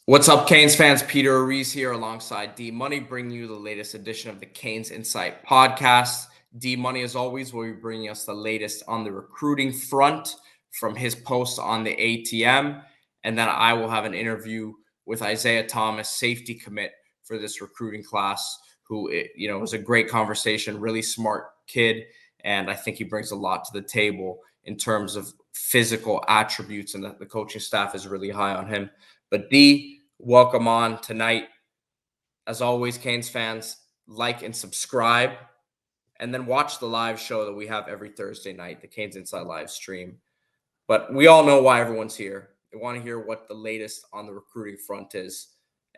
What's up, Canes fans? Peter Ariz here alongside D Money, bringing you the latest edition of the CanesInSight podcast. D Money, as always, will be bringing us the latest on the recruiting front from his post on the ATM. And then I will have an interview with Isaiah Thomas, safety commit for this recruiting class, who, was a great conversation, really smart kid. And I think he brings a lot to the table in terms of physical attributes, and that the coaching staff is really high on him. But D, welcome on tonight. As always, Canes fans, like and subscribe, and then watch the live show that we have every Thursday night, the CanesInSight live stream. But we all know why everyone's here. They want to hear what the latest on the recruiting front is,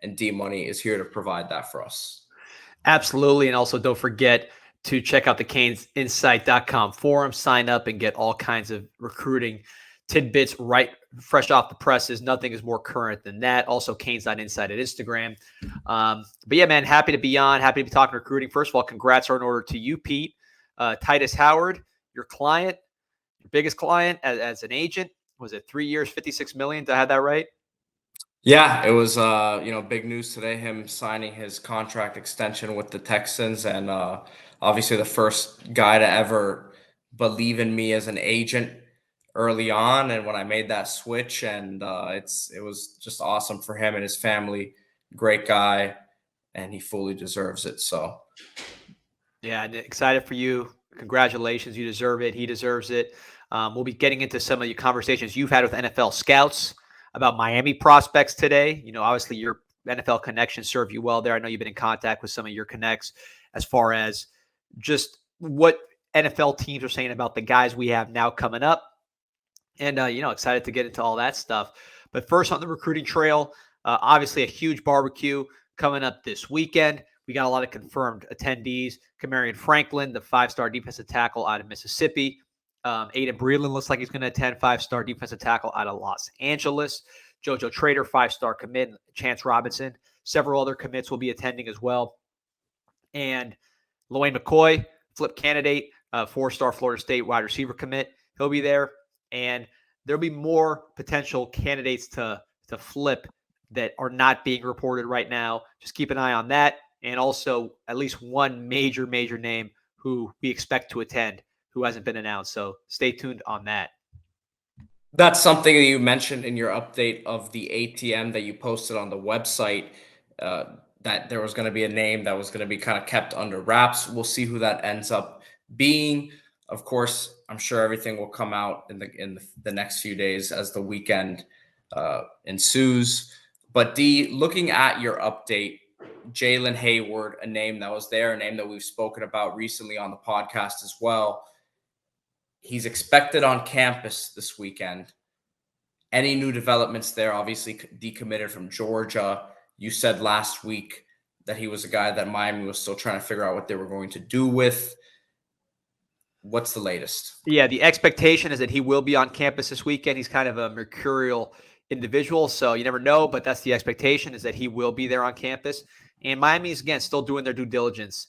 and D Money is here to provide that for us. Absolutely. And also don't forget to check out the CanesInsight.com forum, sign up and get all kinds of recruiting tidbits right fresh off the presses. Nothing is more current than that. Also, Canes.Insight at Instagram. But yeah, man, happy to be on. Happy to be talking recruiting. First of all, congrats are in order to you, Pete. Titus Howard, your client, your biggest client as an agent. Was it 3 years, $56 million? Did I have that right? Yeah, it was big news today, him signing his contract extension with the Texans, and obviously the first guy to ever believe in me as an agent early on, and when I made that switch, and it was just awesome for him and his family. Great guy, and he fully deserves it. So yeah, excited for you. Congratulations, you deserve it. He deserves it. We'll be getting into some of the conversations you've had with NFL scouts about Miami prospects today. Obviously your NFL connections serve you well there. I know you've been in contact with some of your connects as far as just what NFL teams are saying about the guys we have now coming up. And, excited to get into all that stuff. But first on the recruiting trail, obviously a huge barbecue coming up this weekend. We got a lot of confirmed attendees. Kamarion Franklin, the 5-star defensive tackle out of Mississippi. Aiden Breland looks like he's going to attend, 5-star defensive tackle out of Los Angeles. JoJo Trader, 5-star commit. Chance Robinson. Several other commits will be attending as well. And Loane McCoy, flip candidate, 4-star Florida State wide receiver commit. He'll be there. And there'll be more potential candidates to flip that are not being reported right now. Just keep an eye on that. And also at least one major name who we expect to attend who hasn't been announced. So stay tuned on that. that's something that you mentioned in your update of the ATM that you posted on the website, that there was going to be a name that was going to be kind of kept under wraps. We'll see who that ends up being. Of course, I'm sure everything will come out in the next few days as the weekend ensues. But D, looking at your update, Jalen Hayward, a name that was there, a name that we've spoken about recently on the podcast as well. He's expected on campus this weekend. Any new developments there? Obviously decommitted from Georgia. You said last week that he was a guy that Miami was still trying to figure out what they were going to do with. What's the latest? Yeah, the expectation is that he will be on campus this weekend. He's kind of a mercurial individual, so you never know, but that's the expectation, is that he will be there on campus. And Miami's, again, still doing their due diligence.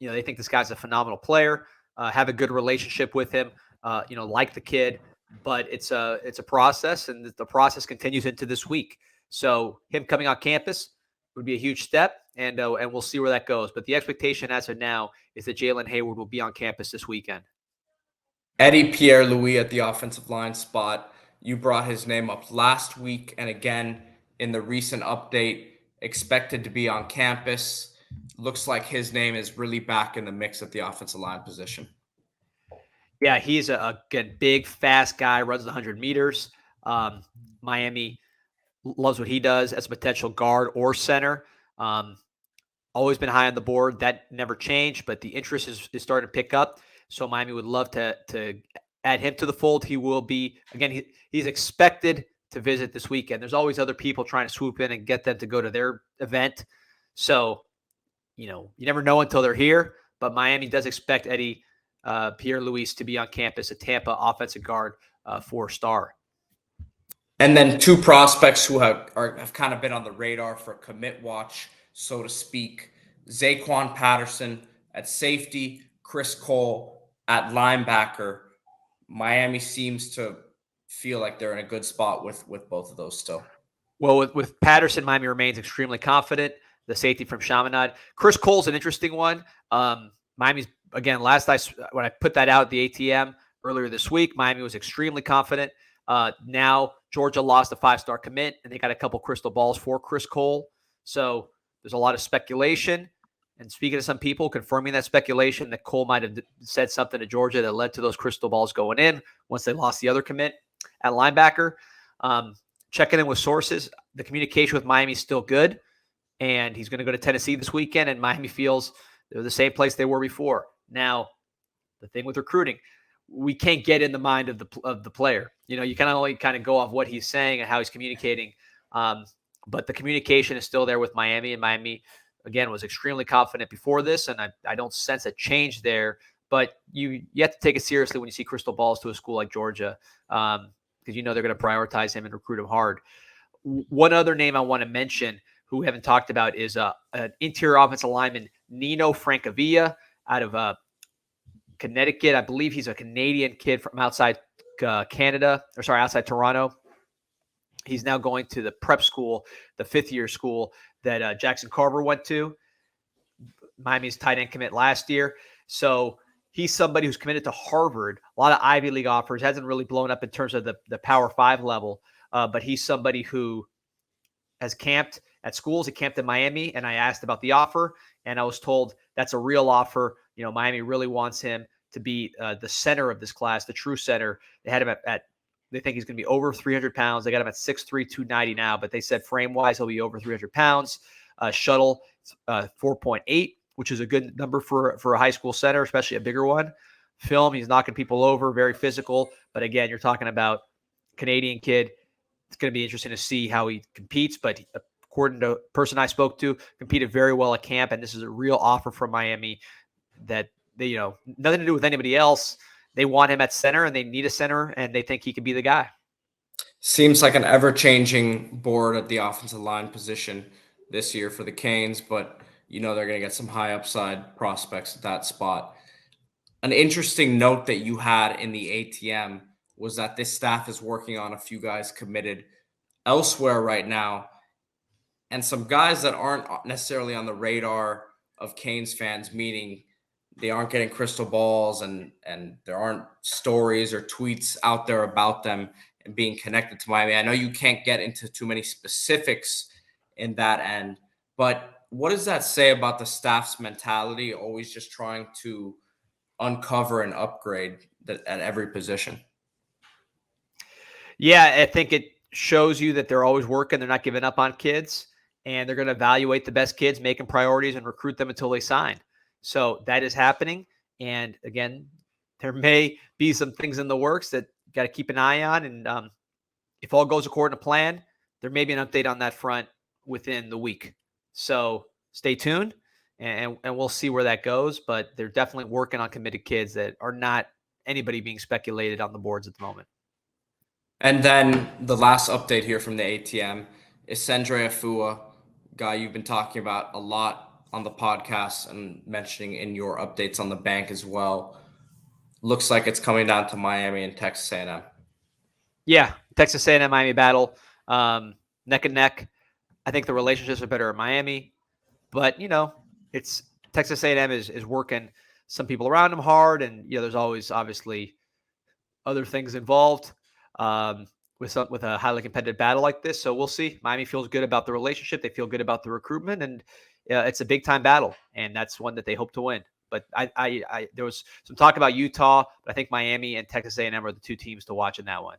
They think this guy's a phenomenal player, have a good relationship with him, like the kid, but it's a process, and the process continues into this week. So him coming on campus would be a huge step, and we'll see where that goes. But the expectation as of now is that Jalen Hayward will be on campus this weekend. Eddie Pierre-Louis at the offensive line spot. You brought his name up last week, and again in the recent update, expected to be on campus. Looks like his name is really back in the mix at the offensive line position. Yeah, he's a big, fast guy, runs the 100 meters. Miami loves what he does as a potential guard or center. Always been high on the board. That never changed, but the interest is starting to pick up. So Miami would love to add him to the fold. He will be, again, he's expected to visit this weekend. There's always other people trying to swoop in and get them to go to their event. So, you never know until they're here. But Miami does expect Eddie Pierre-Louis to be on campus, a Tampa offensive guard, 4-star. And then two prospects who have kind of been on the radar for commit watch, so to speak. Zaquan Patterson at safety, Chris Cole at linebacker. Miami seems to feel like they're in a good spot with both of those still. Well, with Patterson, Miami remains extremely confident. The safety from Chaminade. Chris Cole's an interesting one. Miami's, again, when I put that out at the ATM earlier this week, Miami was extremely confident. Now Georgia lost a 5-star commit, and they got a couple crystal balls for Chris Cole. So there's a lot of speculation. And speaking to some people, confirming that speculation that Cole might have said something to Georgia that led to those crystal balls going in once they lost the other commit at linebacker. Checking in with sources, the communication with Miami is still good, and he's going to go to Tennessee this weekend, and Miami feels they're the same place they were before. Now, the thing with recruiting, we can't get in the mind of the player. You can only kind of go off what he's saying and how he's communicating. But the communication is still there with Miami, and Miami, again, was extremely confident before this, and I don't sense a change there. But you have to take it seriously when you see crystal balls to a school like Georgia, because they're going to prioritize him and recruit him hard. One other name I want to mention who we haven't talked about is an interior offensive lineman, Nino Francavilla, out of Connecticut. I believe he's a Canadian kid from outside outside Toronto. He's now going to the prep school, the 5th-year school that Jackson Carver went to. Miami's tight end commit last year. So he's somebody who's committed to Harvard. A lot of Ivy League offers. Hasn't really blown up in terms of the Power 5 level. But he's somebody who has camped at schools. He camped in Miami, and I asked about the offer, and I was told that's a real offer. Miami really wants him to be the center of this class, the true center. They had him they think he's going to be over 300 pounds. They got him at 6'3", 290 now, but they said frame-wise he'll be over 300 pounds. Shuttle, 4.8, which is a good number for a high school center, especially a bigger one. Film, he's knocking people over, very physical. But again, you're talking about Canadian kid. It's going to be interesting to see how he competes, but according to a person I spoke to, competed very well at camp, and this is a real offer from Miami that they, nothing to do with anybody else. They want him at center, and they need a center, and they think he could be the guy. Seems like an ever-changing board at the offensive line position this year for the Canes, but they're going to get some high upside prospects at that spot. An interesting note that you had in the ATM was that this staff is working on a few guys committed elsewhere right now, and some guys that aren't necessarily on the radar of Canes fans, meaning they aren't getting crystal balls and there aren't stories or tweets out there about them and being connected to Miami. I know you can't get into too many specifics in that end, but what does that say about the staff's mentality, always just trying to uncover and upgrade at every position? Yeah, I think it shows you that they're always working. They're not giving up on kids, and they're going to evaluate the best kids, making priorities, and recruit them until they sign. So that is happening. And again, there may be some things in the works that you got to keep an eye on. And if all goes according to plan, there may be an update on that front within the week. So stay tuned, and we'll see where that goes. But they're definitely working on committed kids that are not anybody being speculated on the boards at the moment. And then the last update here from the ATM is Sendre Afua, guy you've been talking about a lot on the podcast and mentioning in your updates on the bank as well. Looks like it's coming down to Miami and Texas A&M. Yeah, Texas A&M Miami battle, neck and neck. I think the relationships are better in Miami, but it's Texas A&M is working some people around them hard, and there's always obviously other things involved with a highly competitive battle like this. So we'll see. Miami feels good about the relationship. They feel good about the recruitment, and it's a big time battle, and that's one that they hope to win. But there was some talk about Utah, but I think Miami and Texas A&M are the two teams to watch in that one.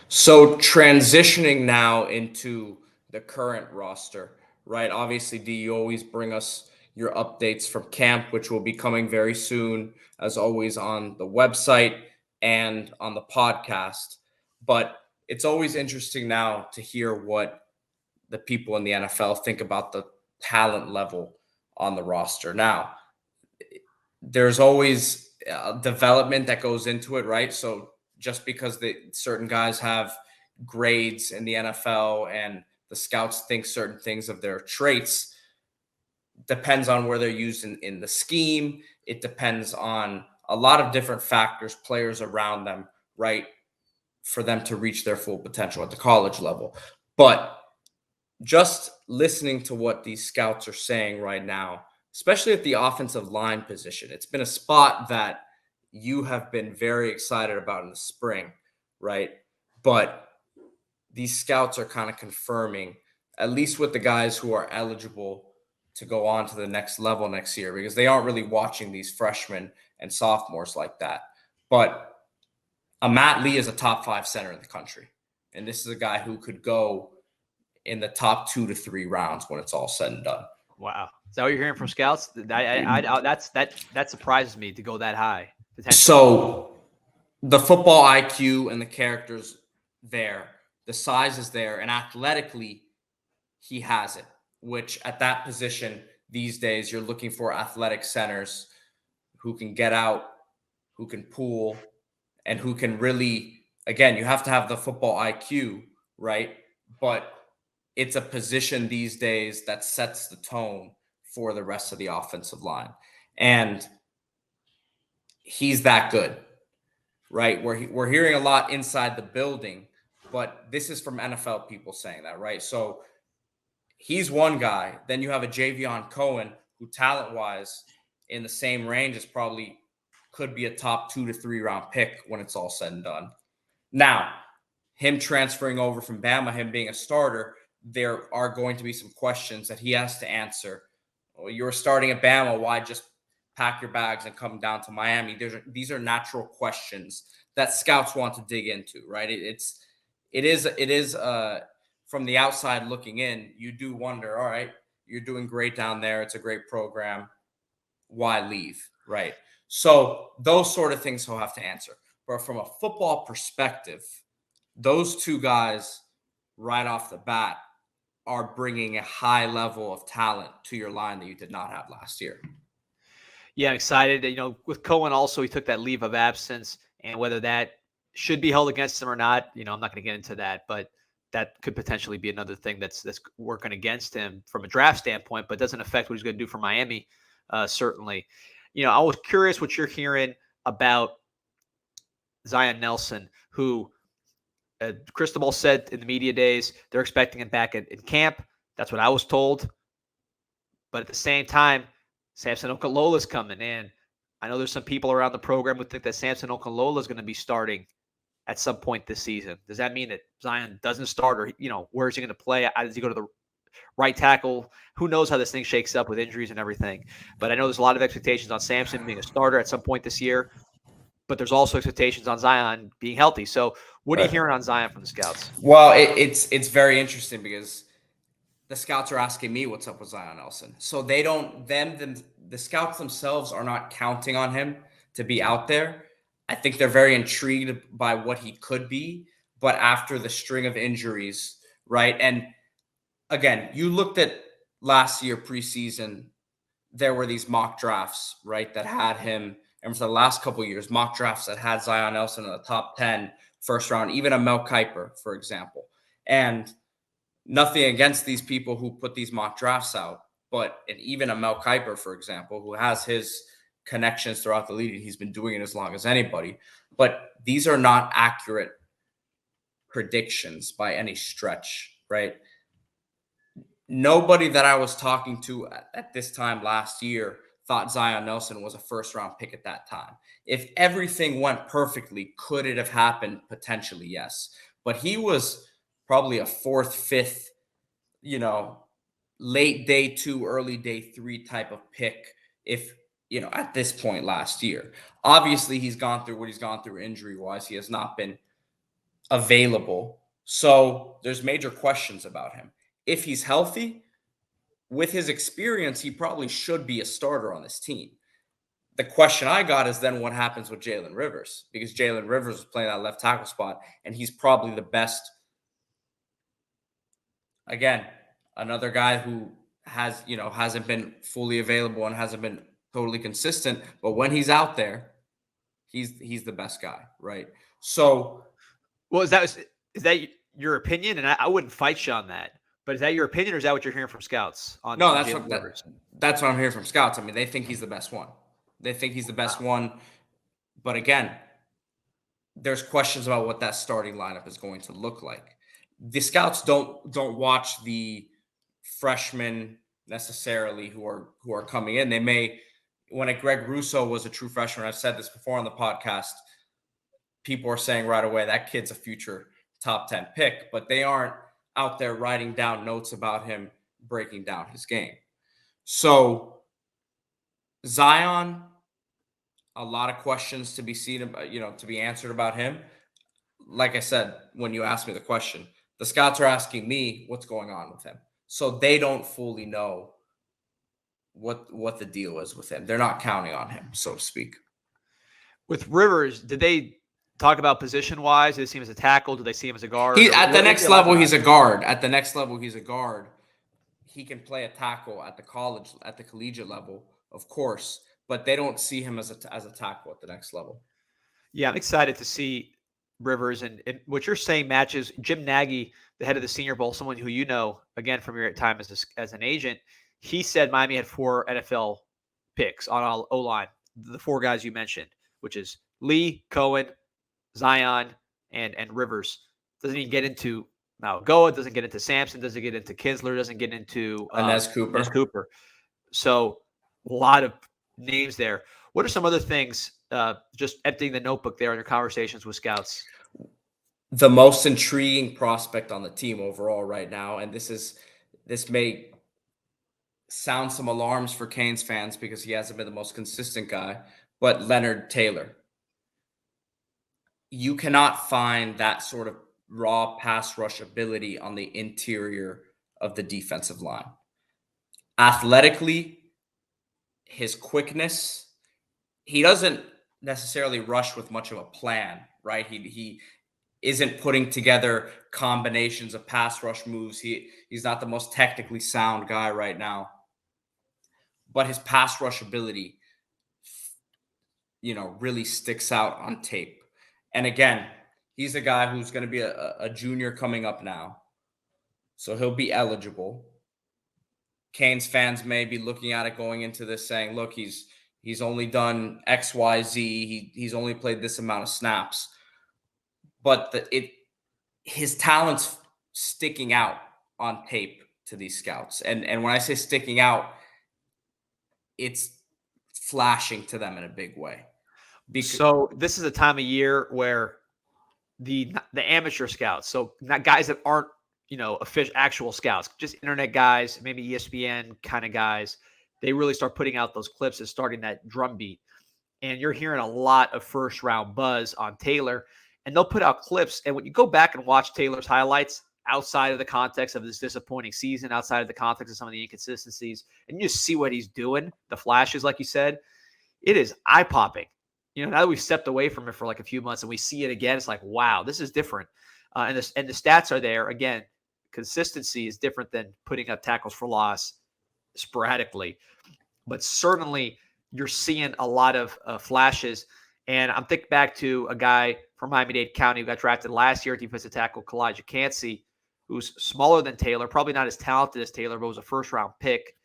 So transitioning now into the current roster, right? Obviously, D, you always bring us your updates from camp, which will be coming very soon, as always, on the website and on the podcast. But it's always interesting now to hear what the people in the NFL think about the talent level on the roster. Now, there's always development that goes into it, right? So just because certain guys have grades in the NFL and the scouts think certain things of their traits, depends on where they're used in the scheme. It depends on a lot of different factors, players around them, right, for them to reach their full potential at the college level. But just listening to what these scouts are saying right now, especially at the offensive line position, it's been a spot that you have been very excited about in the spring, right? But these scouts are kind of confirming, at least with the guys who are eligible to go on to the next level next year, because they aren't really watching these freshmen and sophomores like that. But a Matt Lee is a top 5 center in the country. And this is a guy who could go in the top 2 to 3 rounds when it's all said and done. Wow. Is that what you're hearing from scouts? That surprises me to go that high. So the football IQ and the characters there, the size is there, and athletically, he has it, which at that position these days, you're looking for athletic centers who can get out, who can pull, and who can really, again, you have to have the football IQ, right? But it's a position these days that sets the tone for the rest of the offensive line. And he's that good, right? We're hearing a lot inside the building, but this is from NFL people saying that, right? So he's one guy. Then you have a Javion Cohen, who talent-wise in the same range is probably could be a top 2 to 3 round pick when it's all said and done. Now, him transferring over from Bama, him being a starter, there are going to be some questions that he has to answer. Well, you were starting at Bama. Why just pack your bags and come down to Miami? These are natural questions that scouts want to dig into, right? It is from the outside looking in, you do wonder, all right, you're doing great down there. It's a great program. Why leave, right? So those sort of things he'll have to answer. But from a football perspective, those two guys right off the bat are bringing a high level of talent to your line that you did not have last year. Yeah, I'm excited. With Cohen also, he took that leave of absence, and whether that should be held against him or not, I'm not going to get into that, but that could potentially be another thing that's working against him from a draft standpoint, but doesn't affect what he's going to do for Miami, certainly. I was curious what you're hearing about Zion Nelson, who Cristobal said in the media days they're expecting him back in camp. That's what I was told. But at the same time, Samson Okolola's coming in. I know there's some people around the program who think that Samson Okolola is going to be starting at some point this season. Does that mean that Zion doesn't start, or where is he going to play? Does he go to the right tackle? Who knows how this thing shakes up with injuries and everything? But I know there's a lot of expectations on Samson being a starter at some point this year. But there's also expectations on Zion being healthy. So what are you hearing on Zion from the scouts? Well, it's very interesting because the scouts are asking me what's up with Zion Nelson. So they don't, the scouts themselves are not counting on him to be out there. I think they're very intrigued by what he could be, but after the string of injuries, right? And again, you looked at last year preseason, there were these mock drafts, right, that had him, and for the last couple of years, mock drafts that had Zion Nelson in the top 10 first round, even a Mel Kiper, for example. And nothing against these people who put these mock drafts out, but even a Mel Kiper, for example, who has his connections throughout the league, he's been doing it as long as anybody. But these are not accurate predictions by any stretch, right? Nobody that I was talking to at this time last year thought Zion Nelson was a first-round pick at that time. If everything went perfectly, could it have happened? Potentially, yes. But he was probably a 4th, 5th, late day 2, early day 3 type of pick if, at this point last year. Obviously, he's gone through what he's gone through injury-wise. He has not been available. So there's major questions about him. If he's healthy, with his experience, he probably should be a starter on this team. The question I got is then what happens with Jalen Rivers? Because Jalen Rivers is playing that left tackle spot, and he's probably the best. Again, another guy who hasn't been fully available and hasn't been totally consistent, but when he's out there, he's the best guy, right? So, well, is that your opinion? And I wouldn't fight you on that. But is that your opinion, or is that what you're hearing from scouts? No, that's what I'm hearing from scouts. I mean, they think he's the best one. They think he's the best one. But again, there's questions about what that starting lineup is going to look like. the scouts don't watch the freshmen necessarily who are coming in. They may, when a Greg Russo was a true freshman, I've said this before on the podcast, people are saying right away that kid's a future top 10 pick, but they aren't out there writing down notes about him breaking down his game. So Zion, a lot of questions to be seen about, to be answered about him. Like I said, when you asked me the question, the scouts are asking me what's going on with him. So they don't fully know what the deal is with him. They're not counting on him, so to speak. With Rivers, did they talk about position-wise? Do they see him as a tackle? Do they see him as a guard? At the next level, he's a guard. At the next level, he's a guard. He can play a tackle at the collegiate level, of course, but they don't see him as a tackle at the next level. Yeah, I'm excited to see Rivers, and what you're saying matches Jim Nagy, the head of the Senior Bowl, someone who you know, again, from your time as an agent. He said Miami had 4 NFL picks on O-line, the 4 guys you mentioned, which is Lee, Cohen, Zion, and Rivers. Doesn't even get into Malgoa, doesn't get into Sampson, doesn't get into Kinsler, doesn't get into Inez Cooper. So a lot of names there. What are some other things, just emptying the notebook there in your conversations with scouts? The most intriguing prospect on the team overall right now, and this may sound some alarms for Canes fans because he hasn't been the most consistent guy, but Leonard Taylor. You cannot find that sort of raw pass rush ability on the interior of the defensive line. Athletically, his quickness, he doesn't necessarily rush with much of a plan, right? He isn't putting together combinations of pass rush moves. He's not the most technically sound guy right now. But his pass rush ability, really sticks out on tape. And again, he's a guy who's going to be a junior coming up now. So he'll be eligible. Canes fans may be looking at it going into this saying, look, he's only done X, Y, Z. He's only played this amount of snaps. But his talent's sticking out on tape to these scouts. And when I say sticking out, it's flashing to them in a big way. So this is a time of year where the amateur scouts, so not guys that aren't, official actual scouts, just internet guys, maybe ESPN kind of guys, they really start putting out those clips and starting that drumbeat. And you're hearing a lot of first round buzz on Taylor, and they'll put out clips. And when you go back and watch Taylor's highlights outside of the context of this disappointing season, outside of the context of some of the inconsistencies, and you just see what he's doing, the flashes, like you said, it is eye popping. Now that we've stepped away from it for like a few months and we see it again, it's like, wow, this is different. And the stats are there. Again, consistency is different than putting up tackles for loss sporadically. But certainly you're seeing a lot of flashes. And I'm thinking back to a guy from Miami-Dade County who got drafted last year, defensive tackle Kalijah Cansey, who's smaller than Taylor, probably not as talented as Taylor, but was a first-round pick.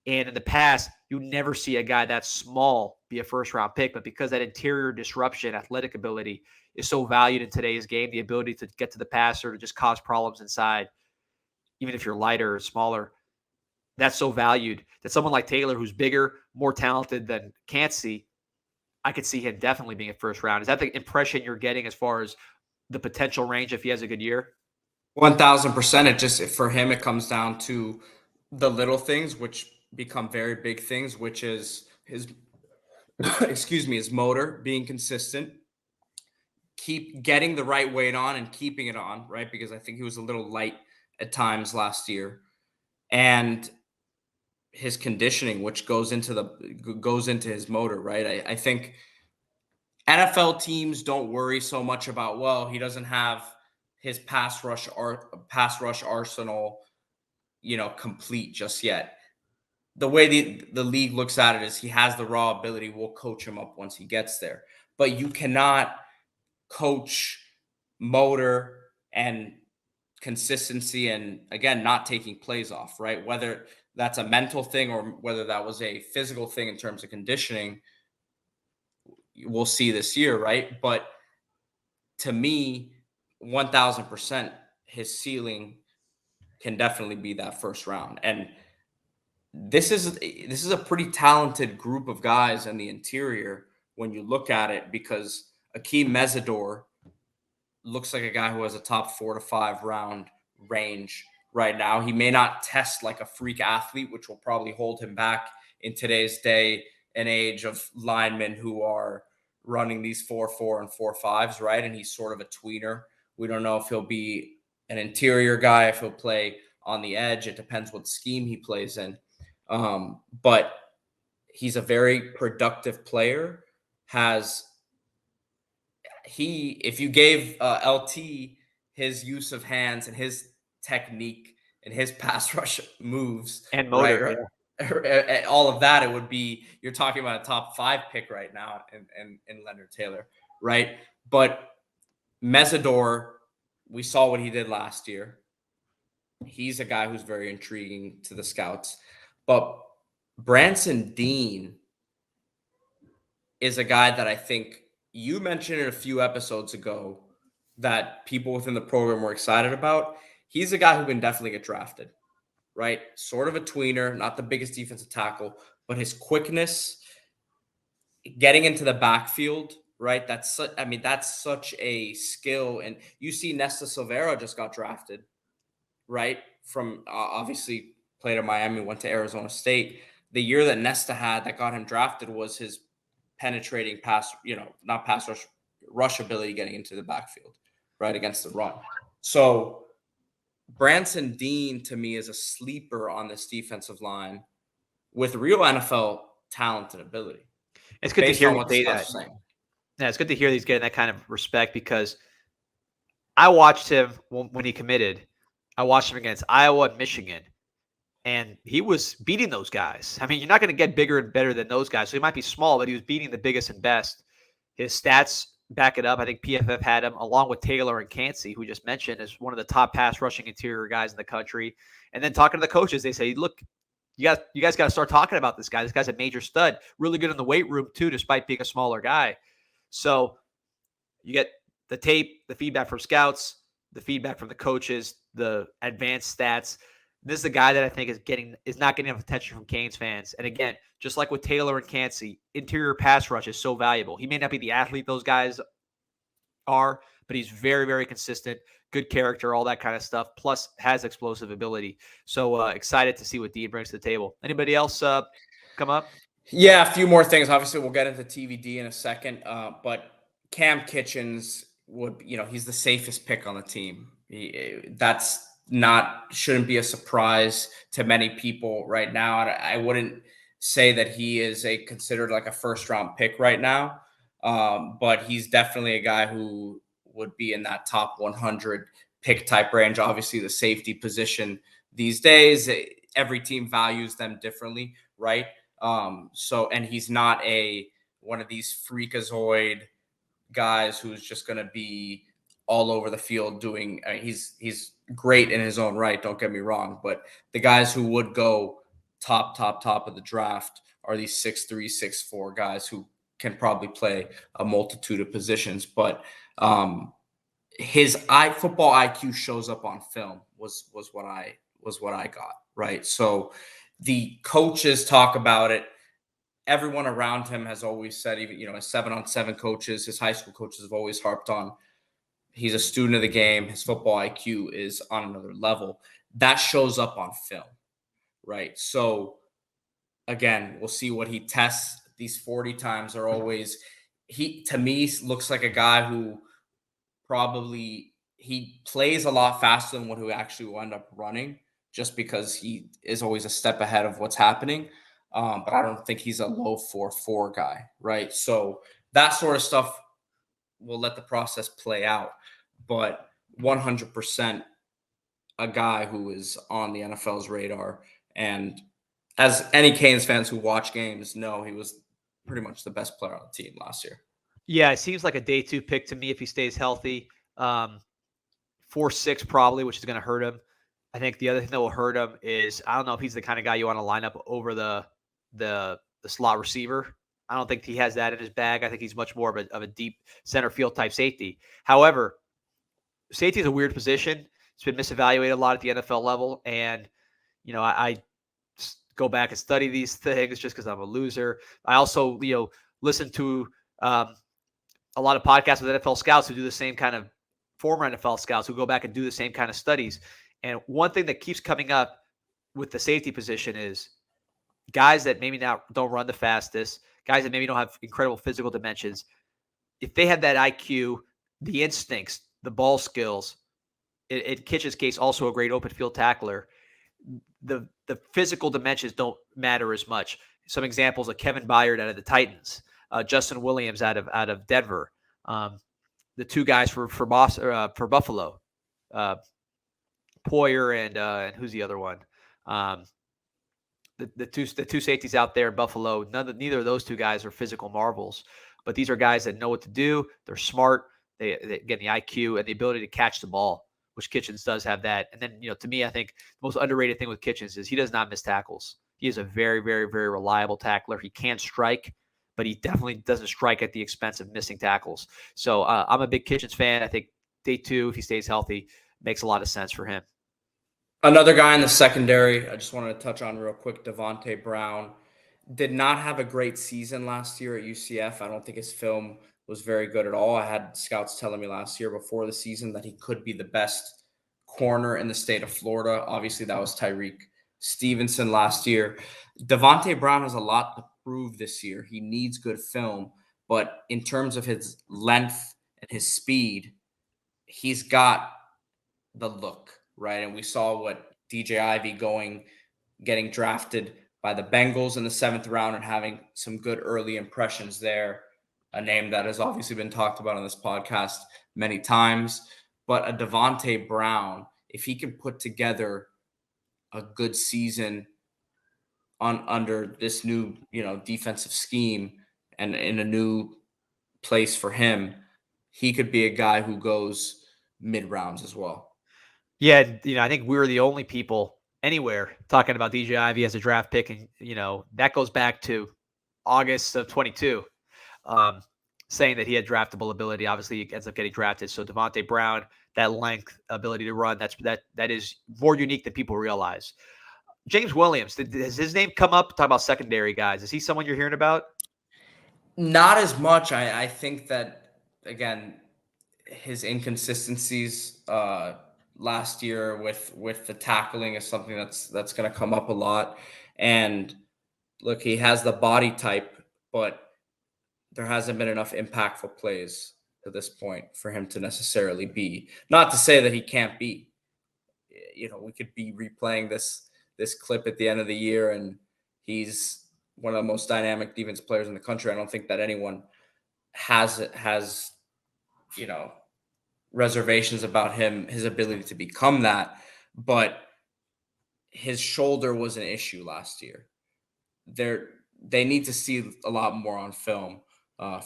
And in the past, you never see a guy that small be a first-round pick. But because that interior disruption, athletic ability is so valued in today's game, the ability to get to the passer, to just cause problems inside, even if you're lighter or smaller, that's so valued that someone like Taylor, who's bigger, more talented than Cansey, I could see him definitely being a first round. Is that the impression you're getting as far as the potential range if he has a good year? 1,000%. It just, for him, it comes down to the little things, which become very big things, which is his, his motor being consistent, keep getting the right weight on and keeping it on, right? Because I think he was a little light at times last year, and his conditioning, which goes into his motor, right? I think NFL teams don't worry so much about, well, he doesn't have his pass rush arsenal, complete just yet. The way the league looks at it is he has the raw ability. We'll coach him up once he gets there. But you cannot coach motor and consistency and, again, not taking plays off, right? Whether that's a mental thing or whether that was a physical thing in terms of conditioning, we'll see this year, right? But to me, 1,000%, his ceiling can definitely be that first round. And this is a pretty talented group of guys in the interior when you look at it, because Akeem Mesidor looks like a guy who has a top 4 to 5 round range right now. He may not test like a freak athlete, which will probably hold him back in today's day and age of linemen who are running these 4.4 and 4.5s, right? And he's sort of a tweener. We don't know if he'll be an interior guy, if he'll play on the edge. It depends what scheme he plays in. But he's a very productive player. If you gave LT his use of hands and his technique and his pass rush moves And motor, right, all of that, it would be, you're talking about a top 5 pick right now in Leonard Taylor, right? But Mesidor, we saw what he did last year. He's a guy who's very intriguing to the scouts. But Branson Dean is a guy that I think you mentioned it a few episodes ago that people within the program were excited about. He's a guy who can definitely get drafted, right? Sort of a tweener, not the biggest defensive tackle, but his quickness, getting into the backfield, right? That's such a skill. And you see Nesta Silvera just got drafted, right? From obviously played at Miami, went to Arizona State. The year that Nesta had that got him drafted was his penetrating pass, not pass rush ability getting into the backfield, right, against the run. So Branson Dean, to me, is a sleeper on this defensive line with real NFL talent and ability. It's good to hear you say that. Yeah, it's good to hear he's getting that kind of respect, because I watched him when he committed. I watched him against Iowa and Michigan, and he was beating those guys. I mean, you're not going to get bigger and better than those guys. So he might be small, but he was beating the biggest and best. His stats back it up. I think PFF had him, along with Taylor and Cansey, who we just mentioned, as one of the top pass rushing interior guys in the country. And then talking to the coaches, they say, look, you guys got to start talking about this guy. This guy's a major stud, really good in the weight room too, despite being a smaller guy. So you get the tape, the feedback from scouts, the feedback from the coaches, the advanced stats. This is the guy that I think is not getting enough attention from Canes fans. And again, just like with Taylor and Cansey, interior pass rush is so valuable. He may not be the athlete those guys are, but he's very, very consistent, good character, all that kind of stuff, plus has explosive ability. So excited to see what Dean brings to the table. Anybody else come up? Yeah, a few more things. Obviously, we'll get into TVD in a second, but Kam Kitchens he's the safest pick on the team. Shouldn't be a surprise to many people right now. I wouldn't say that he is considered like a first round pick right now. But he's definitely a guy who would be in that top 100 pick type range. Obviously, the safety position these days, every team values them differently, right? And he's not one of these freakazoid guys who's just going to be all over the field doing. He's great in his own right, don't get me wrong, but the guys who would go top of the draft are these 6'3", 6'4" guys who can probably play a multitude of positions. But his football IQ shows up on film was what I got, right? So the coaches talk about it. Everyone around him has always said, even his 7-on-7 coaches, his high school coaches have always harped on, he's a student of the game. His football IQ is on another level. That shows up on film, right? So again, we'll see what he tests. These 40 times are always, to me, looks like a guy who he plays a lot faster than what he actually will end up running, just because he is always a step ahead of what's happening. But I don't think he's a low 4.4 guy, right? So that sort of stuff, we'll let the process play out. But 100% a guy who is on the NFL's radar. And as any Canes fans who watch games know, he was pretty much the best player on the team last year. Yeah, it seems like a day 2 pick to me if he stays healthy. 4.6 probably, which is going to hurt him. I think the other thing that will hurt him is, I don't know if he's the kind of guy you want to line up over the slot receiver. I don't think he has that in his bag. I think he's much more of a deep center field type safety. However, safety is a weird position It's been misevaluated a lot at the NFL level. And, I go back and study these things just because I'm a loser. I also, listen to a lot of podcasts with NFL scouts who do the same kind of former NFL scouts who go back and do the same kind of studies. And one thing that keeps coming up with the safety position is guys that maybe don't run the fastest, guys that maybe don't have incredible physical dimensions. If they have that IQ, the instincts, the ball skills, in Kitchens' case, also a great open field tackler, the physical dimensions don't matter as much. Some examples of Kevin Byard out of the Titans, Justin Williams out of Denver, the two guys for Buffalo, Poyer and who's the other one? The two safeties out there in Buffalo. Neither of those two guys are physical marvels, but these are guys that know what to do. They're smart. They get the IQ and the ability to catch the ball, which Kitchens does have that. And then, to me, I think the most underrated thing with Kitchens is he does not miss tackles. He is a very, very, very reliable tackler. He can strike, but he definitely doesn't strike at the expense of missing tackles. So I'm a big Kitchens fan. I think day 2, if he stays healthy, makes a lot of sense for him. Another guy in the secondary, I just wanted to touch on real quick, Devontae Brown. Did not have a great season last year at UCF. I don't think his film was very good at all. I had scouts telling me last year before the season that he could be the best corner in the state of Florida. Obviously, that was Tyreek Stevenson last year. Devontae Brown has a lot to prove this year. He needs good film, but in terms of his length and his speed, he's got the look, right? And we saw what DJ Ivey getting drafted by the Bengals in the 7th round and having some good early impressions there. A name that has obviously been talked about on this podcast many times. But a Devontae Brown, if he can put together a good season under this new, defensive scheme and in a new place for him, he could be a guy who goes mid-rounds as well. Yeah, I think we're the only people anywhere talking about DJ Ivey as a draft pick, and that goes back to August of 22, saying that he had draftable ability. Obviously, he ends up getting drafted. So Devontae Brown, that length, ability to run, that is more unique than people realize. James Williams, has his name come up? Talk about secondary guys. Is he someone you're hearing about? Not as much. I think that, again, his inconsistencies last year with the tackling is something that's going to come up a lot. And look, he has the body type, but there hasn't been enough impactful plays at this point for him to necessarily be. Not to say that he can't be. We could be replaying this clip at the end of the year, and he's one of the most dynamic defense players in the country. I don't think that anyone has reservations about his ability to become that, but his shoulder was an issue last year. They need to see a lot more on film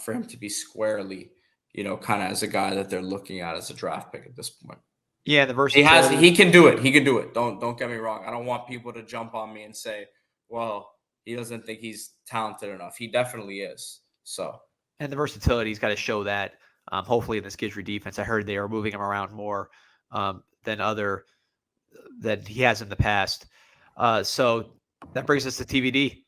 for him to be squarely, kind of as a guy that they're looking at as a draft pick at this point. Yeah, the versatility. He can do it. He can do it. Don't get me wrong. I don't want people to jump on me and say, well, he doesn't think he's talented enough. He definitely is. So, and the versatility, he's got to show that. Hopefully in this Gidry defense, I heard they are moving him around more than he has in the past. So that brings us to TVD.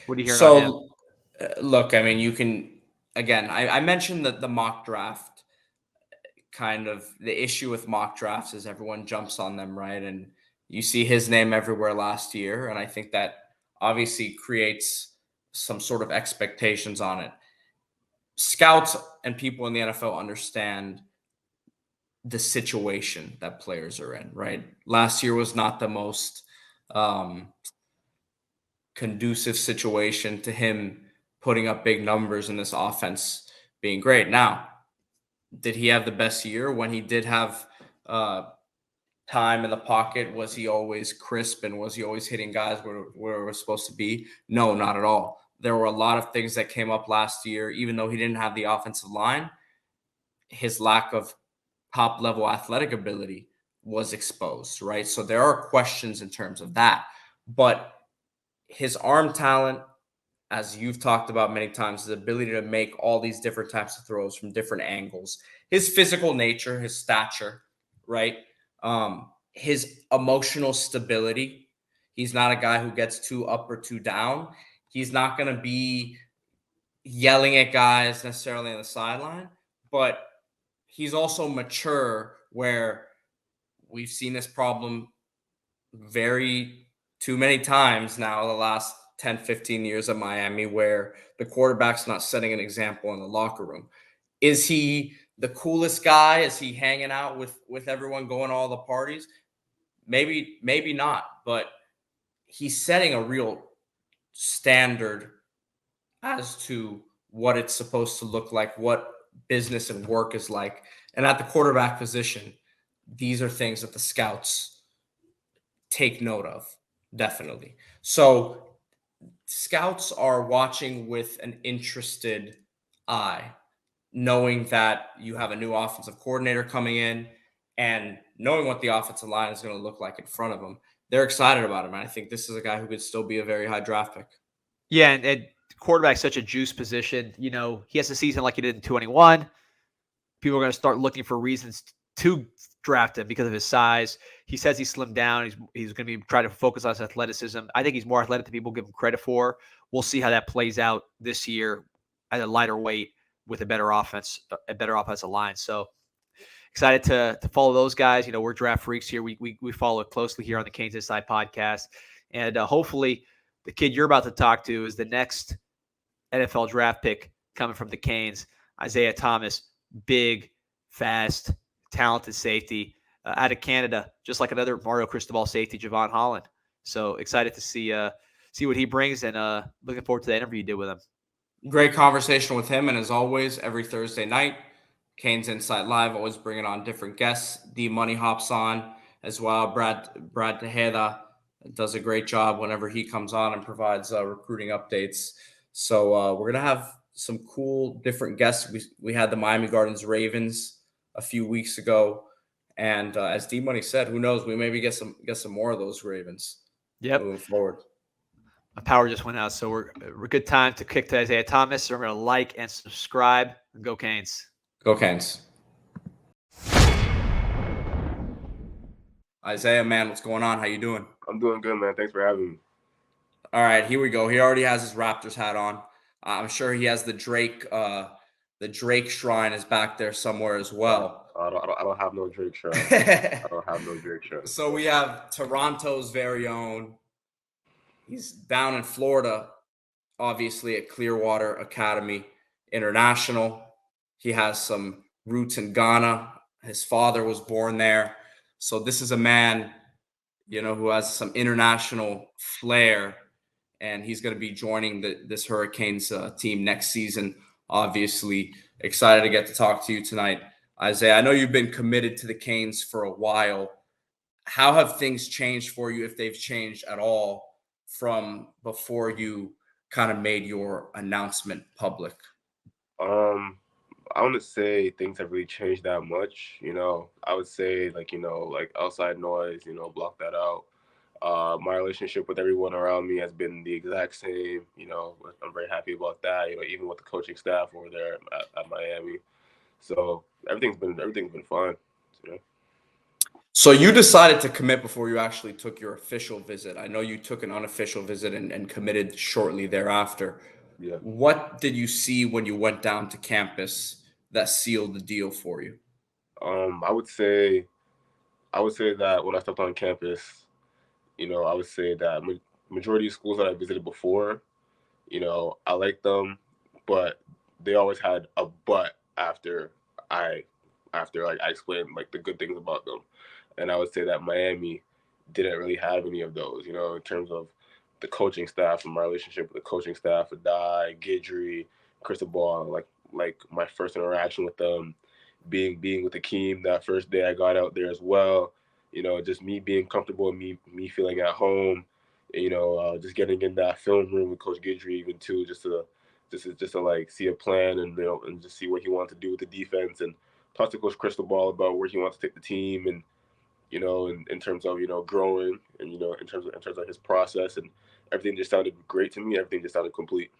What are you hearing on him? Look, I mean, you can, again, I mentioned that the mock draft, kind of the issue with mock drafts is everyone jumps on them, right? And you see his name everywhere last year. And I think that obviously creates some sort of expectations on it. Scouts and people in the NFL understand the situation that players are in, right? Last year was not the most conducive situation to him putting up big numbers in this offense being great. Now, did he have the best year when he did have time in the pocket? Was he always crisp and was he always hitting guys where we're supposed to be? No, not at all. There were a lot of things that came up last year, even though he didn't have the offensive line. His lack of top-level athletic ability was exposed, right? So there are questions in terms of that. But his arm talent, as you've talked about many times, his ability to make all these different types of throws from different angles, his physical nature, his stature, right? His emotional stability. He's not a guy who gets too up or too down. He's not going to be yelling at guys necessarily on the sideline, but he's also mature where we've seen this problem very too many times now the last 10, 15 years of Miami where the quarterback's not setting an example in the locker room. Is he the coolest guy? Is he hanging out with everyone, going to all the parties? Maybe not, but he's setting a real standard as to what it's supposed to look like, what business and work is like. And at the quarterback position, these are things that the scouts take note of, definitely. So scouts are watching with an interested eye, knowing that you have a new offensive coordinator coming in and knowing what the offensive line is going to look like in front of them. They're excited about him. And I think this is a guy who could still be a very high draft pick. Yeah, and quarterback's such a juice position. You know, he has a season like he did in 21. People are going to start looking for reasons to draft him because of his size. He says he slimmed down. He's going to be trying to focus on his athleticism. I think he's more athletic than people give him credit for. We'll see how that plays out this year at a lighter weight with a better offensive line. So excited to follow those guys. You know, we're draft freaks here. We follow it closely here on the CanesInSight podcast, and hopefully the kid you're about to talk to is the next NFL draft pick coming from the Canes, Isaiah Thomas. Big, fast, talented safety out of Canada, just like another Mario Cristobal safety, Javon Holland. So excited to see what he brings, and looking forward to the interview you did with him. Great conversation with him, and as always, every Thursday night, CanesInSight Live, always bringing on different guests. D Money hops on as well. Brad Tejeda does a great job whenever he comes on and provides recruiting updates. So we're gonna have some cool different guests. We had the Miami Gardens Ravens a few weeks ago, and as D Money said, who knows? We maybe get some more of those Ravens. Yep. Moving forward. My power just went out, so we're good time to kick to Isaiah Thomas. So we're gonna like and subscribe. Go Canes. Go Canes. Isaiah, man, what's going on? How you doing? I'm doing good, man. Thanks for having me. All right, here we go. He already has his Raptors hat on. I'm sure he has the Drake shrine is back there somewhere as well. I don't have no Drake shrine. I don't have no Drake shrine. So we have Toronto's very own. He's down in Florida, obviously at Clearwater Academy International. He has some roots in Ghana. His father was born there. So this is a man, you know, who has some international flair, and he's going to be joining this Hurricanes team next season. Obviously, excited to get to talk to you tonight, Isaiah. I know you've been committed to the Canes for a while. How have things changed for you, if they've changed at all, from before you kind of made your announcement public? I wouldn't say things have really changed that much. You know, I would say like outside noise, block that out. My relationship with everyone around me has been the exact same. You know, I'm very happy about that. You know, even with the coaching staff over there at Miami. So everything's been fine. You know. So you decided to commit before you actually took your official visit. I know you took an unofficial visit and committed shortly thereafter. Yeah. What did you see when you went down to campus that sealed the deal for you? I would say that when I stepped on campus, I would say that majority of schools that I visited before, I liked them, but they always had a but after I explained like the good things about them. And I would say that Miami didn't really have any of those, in terms of the coaching staff and my relationship with the coaching staff, Adai, Guidry, Cristobal, like my first interaction with them, being with Akeem that first day I got out there as well, just me being comfortable, me feeling at home, just getting in that film room with Coach Guidry even too, just to like see a plan and and just see what he wanted to do with the defense, and talk to Coach Cristobal about where he wants to take the team, and in terms of growing, and in terms of his process, and everything just sounded great to me. Everything just sounded complete.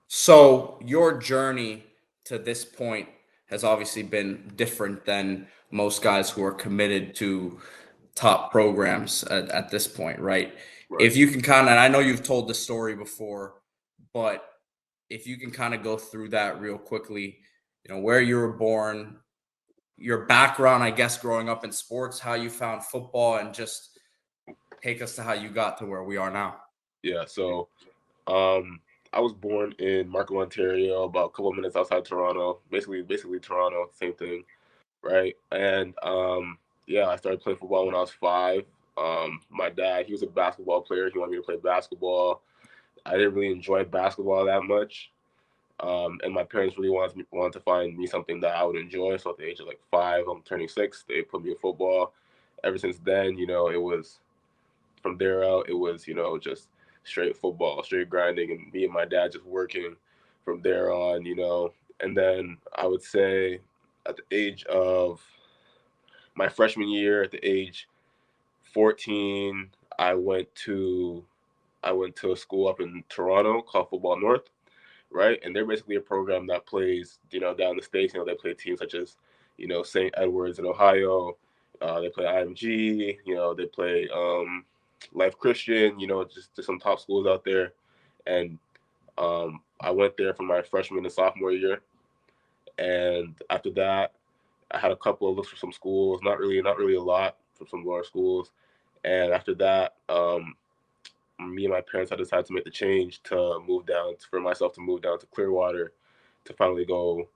So your journey to this point, has obviously been different than most guys who are committed to top programs at this point, right? Right. If you can kind of, and I know you've told this story before, but if you can kind of go through that real quickly, where you were born, your background, I guess, growing up in sports, how you found football, and just take us to how you got to where we are now. Yeah. So, I was born in Markham, Ontario, about a couple of minutes outside Toronto. Basically Toronto, same thing, right? And yeah, I started playing football when I was 5. My dad, he was a basketball player. He wanted me to play basketball. I didn't really enjoy basketball that much. And my parents really wanted to find me something that I would enjoy. So at the age of like 5, I'm turning 6, they put me in football. Ever since then, it was from there out, it was, just straight football, straight grinding, and me and my dad just working from there on. And then I would say at the age of my freshman year, at the age 14, I went to a school up in Toronto called Football North, right? And they're basically a program that plays, down the states. They play teams such as, St. Edwards in Ohio. They play IMG. They play Life Christian. Just some top schools out there. And I went there for my freshman and sophomore year. And after that, I had a couple of looks for some schools. Not really a lot for some lower schools. And after that, me and my parents had decided to make the change to move down to Clearwater to finally go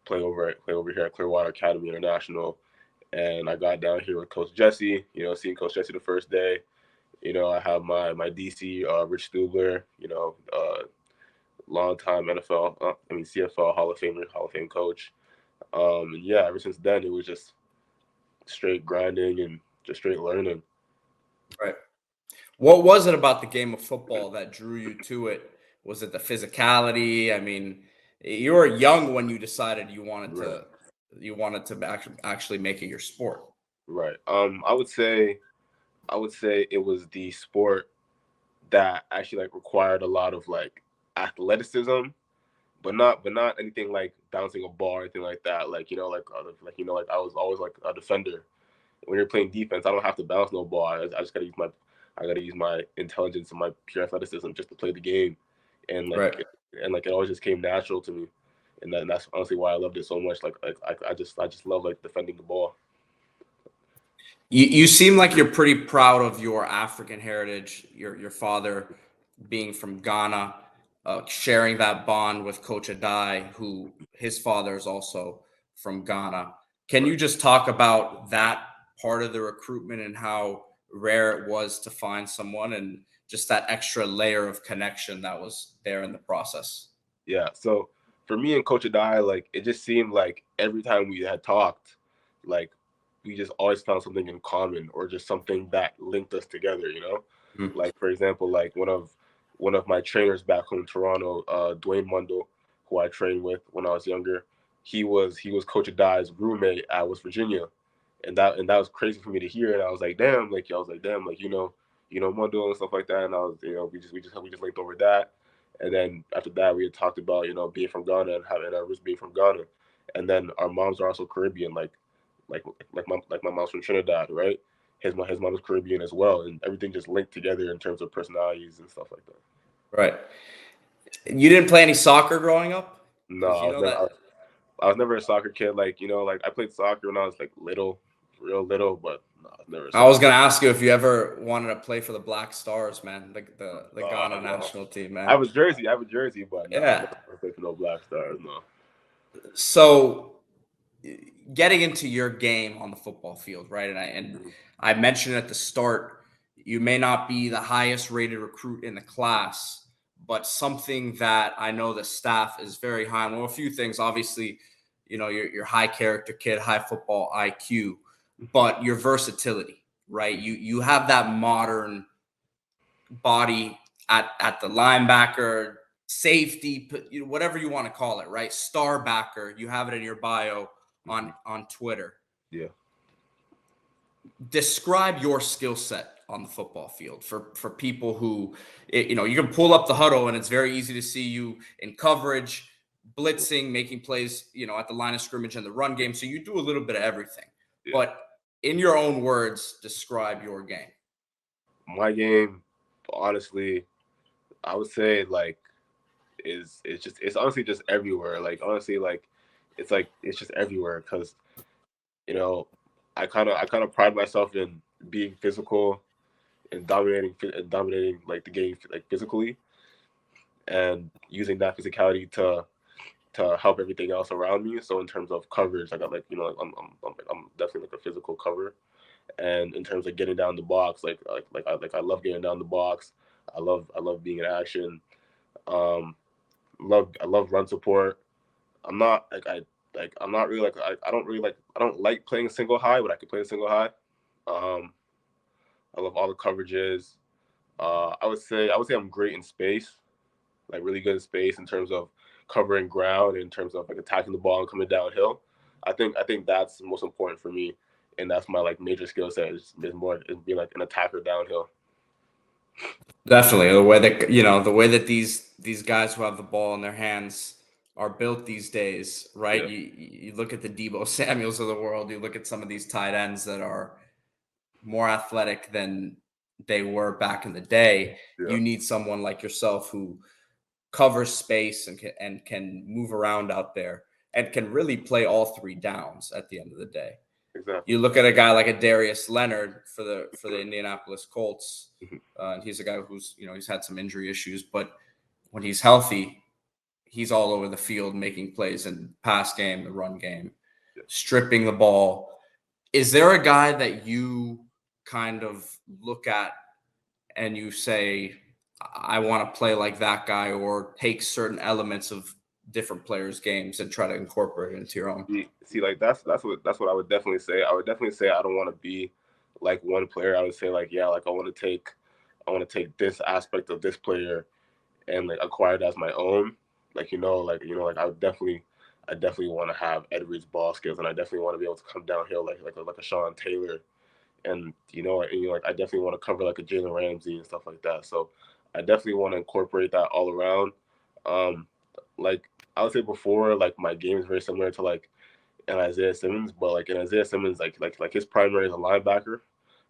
play over here at Clearwater Academy International. And I got down here with Coach Jesse, seeing Coach Jesse the first day. I have my DC, Rich Stubler, long-time CFL Hall of Fame coach. And yeah, ever since then, it was just straight grinding and just straight learning. Right. What was it about the game of football that drew you to it? Was it the physicality? I mean, you were young when you decided you wanted to actually make it your sport. Right. I would say it was the sport that actually required a lot of athleticism, but not anything like bouncing a ball or anything like that. I was always a defender. When you're playing defense, I don't have to bounce no ball. I just gotta use my intelligence and my pure athleticism just to play the game, and it always just came natural to me, and that's honestly why I loved it so much. I just love defending the ball. You seem like you're pretty proud of your African heritage. Your father being from Ghana, sharing that bond with Coach Adai, who his father is also from Ghana. Can you just talk about that part of the recruitment and how rare it was to find someone and just that extra layer of connection that was there in the process? Yeah. So for me and Coach Adai, it just seemed like every time we had talked, we just always found something in common or just something that linked us together, Mm-hmm. For example, one of my trainers back home in Toronto, Dwayne Mundell, who I trained with when I was younger, he was Coach Adai's roommate at West Virginia. And that was crazy for me to hear. And I was like, damn, Mundell and stuff like that. And I was, we just linked over that. And then after that, we had talked about, being from Ghana and having our roots being from Ghana. And then our moms are also Caribbean, like my mom's from Trinidad, right? His mom is Caribbean as well, and everything just linked together in terms of personalities and stuff like that. Right. You didn't play any soccer growing up? No, I was never a soccer kid. I played soccer when I was real little, but no, never. I was gonna ask you if you ever wanted to play for the Black Stars, man, the Ghana national team, man. I have a jersey, but no, yeah, I never played for no Black Stars, no. So, getting into your game on the football field, right? And I mentioned at the start, you may not be the highest rated recruit in the class, but something that I know the staff is very high on. Well, a few things, obviously, you're high character kid, high football IQ, but your versatility, right? You have that modern body at the linebacker, safety, whatever you want to call it, right? Star backer, you have it in your bio on Twitter. Yeah. Describe your skill set on the football field for people who, you can pull up the huddle and it's very easy to see you in coverage, blitzing, making plays, at the line of scrimmage and the run game. So you do a little bit of everything. Yeah. But in your own words, describe your game. My game, honestly, I would say it's honestly just everywhere. It's just everywhere because I kind of pride myself in being physical and dominating like the game like physically, and using that physicality to help everything else around me. So in terms of coverage, I got I'm definitely like a physical cover, and in terms of getting down the box, I love getting down the box. I love being in action. I love run support. I'm not I'm not really I don't like playing single high, but I can play a single high. I love all the coverages. I would say I'm great in space, like really good in space in terms of covering ground, in terms of like attacking the ball and coming downhill. I think that's the most important for me, and that's my like major skill set is being like an attacker downhill. Definitely the way that these guys who have the ball in their hands are built these days, right? Yeah. You look at the Deebo Samuels of the world, you look at some of these tight ends that are more athletic than they were back in the day. Yeah. You need someone like yourself who covers space and can move around out there and can really play all three downs at the end of the day. Exactly. You look at a guy like a Darius Leonard for the Indianapolis Colts, and he's a guy who's he's had some injury issues, but when he's healthy, he's all over the field making plays in pass game, the run game, stripping the ball. Is there a guy that you kind of look at and you say, I want to play like that guy, or take certain elements of different players' games and try to incorporate it into your own? See, like that's what I would definitely say. I would definitely say I don't want to be like one player. I would say like I want to take this aspect of this player and like acquire it as my own. I definitely want to have Ed Reed's ball skills, and I definitely want to be able to come downhill like a Sean Taylor, and I definitely want to cover like a Jalen Ramsey and stuff like that. So I definitely want to incorporate that all around. Like I would say before, like my game is very similar to like an Isaiah Simmons, but like in Isaiah Simmons, like his primary is a linebacker,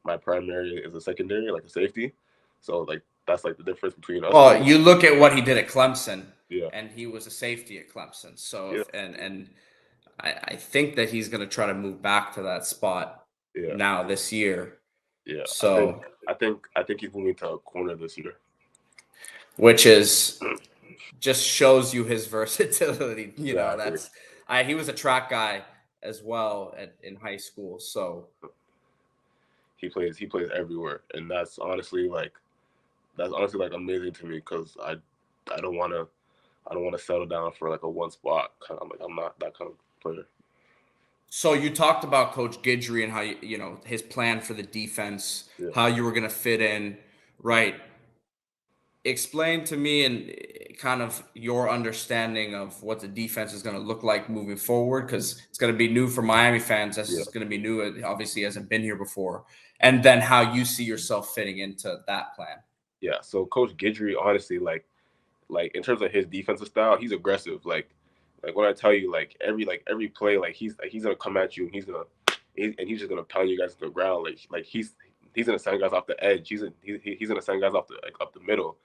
my primary is a secondary, like a safety. So like that's like the difference between us. Well, you look at what he did at Clemson, Yeah. and he was a safety at Clemson. So Yeah. I think that he's going to try to move back to that spot now this year. Yeah. So I think he's moving to a corner this year, which is just shows you his versatility. You know, Exactly. he was a track guy as well in high school. So he plays everywhere, and that's honestly like amazing to me because I don't want to settle down for like a one spot. I'm not that kind of player. So you talked about Coach Guidry and how his plan for the defense, how you were going to fit in, right? Explain to me and kind of your understanding of what the defense is going to look like moving forward, because it's going to be new for Miami fans. This is going to be new. It obviously hasn't been here before. And then how you see yourself fitting into that plan. Yeah. So Coach Guidry, honestly, like in terms of his defensive style, he's aggressive. Like when I tell you, like every play, like he's gonna come at you and he's just gonna pound you guys to the ground. Like he's gonna send guys off the edge. He's gonna send guys off up the middle.